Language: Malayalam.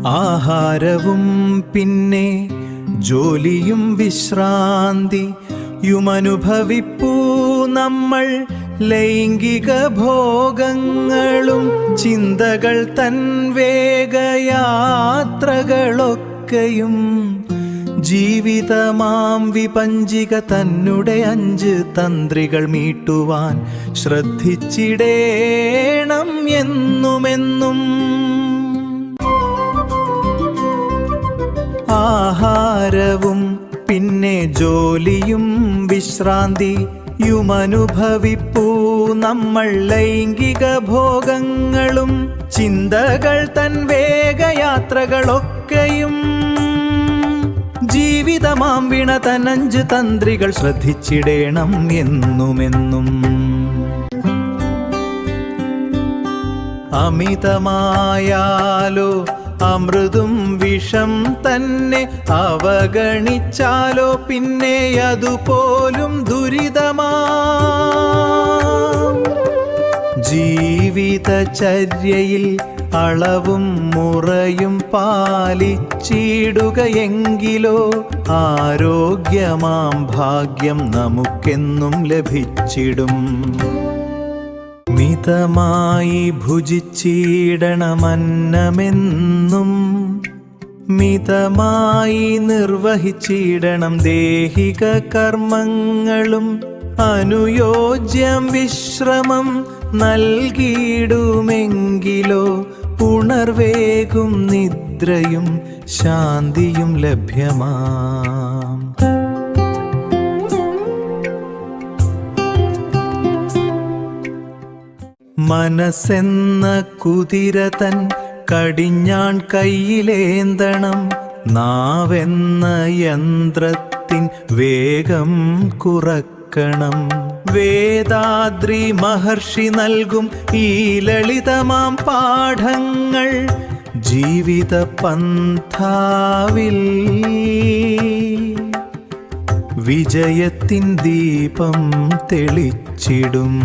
ആഹാരവും പിന്നെ ജോലിയും വിശ്രാന്തിയുമനുഭവിപ്പൂ നമ്മൾ. ലൈംഗിക ഭോഗങ്ങളും ചിന്തകൾ തൻ വേഗയാത്രകളൊക്കെയും ജീവിതമാം വിപഞ്ചിക തന്നെ 5 തന്ത്രികൾ മീട്ടുവാൻ ശ്രദ്ധിച്ചിടേണം എന്നുമെന്നും. ആഹാരവും പിന്നെ ജോലിയും വിശ്രാന്തിയുമനുഭവിപ്പൂ നമ്മൾ. ലൈംഗിക ഭോഗങ്ങളും ചിന്തകൾ തൻ വേഗയാത്രകളൊക്കെയും ജീവിതമാം വീണ തൻ 5 തന്ത്രികൾ ശ്രദ്ധിച്ചിടേണം എന്നുമെന്നും. അമിതമായാലോ അമൃതും വിഷം തന്നെ അവഗണിച്ചാലോ പിന്നെ അതുപോലും ദുരിതമാ. ജീവിതചര്യയിൽ അളവും മുറയും പാലിച്ചിടുകയെങ്കിലോ ആരോഗ്യമാം ഭാഗ്യം നമുക്കെന്നും ലഭിച്ചിടും. മിതമായി ഭുജിച്ചിടണമന്നമെന്നും മിതമായി നിർവഹിച്ചിടണം ദേഹിക കർമ്മങ്ങളും. അനുയോജ്യം വിശ്രമം നൽകിയിടുമെങ്കിലോ ഉണർവേകും നിദ്രയും ശാന്തിയും ലഭ്യമാം. മനസ്സെന്ന കുതിര തൻ കടിഞ്ഞാൺ കയ്യിലേന്തണം. നാവെന്ന യന്ത്രത്തിൻ വേഗം കുറക്കണം. വേദാദ്രി മഹർഷി നൽകും ഈ ലളിതമാം പാഠങ്ങൾ ജീവിത പന്ഥാവിൽ വിജയത്തിൻ ദീപം തെളിച്ചിടും.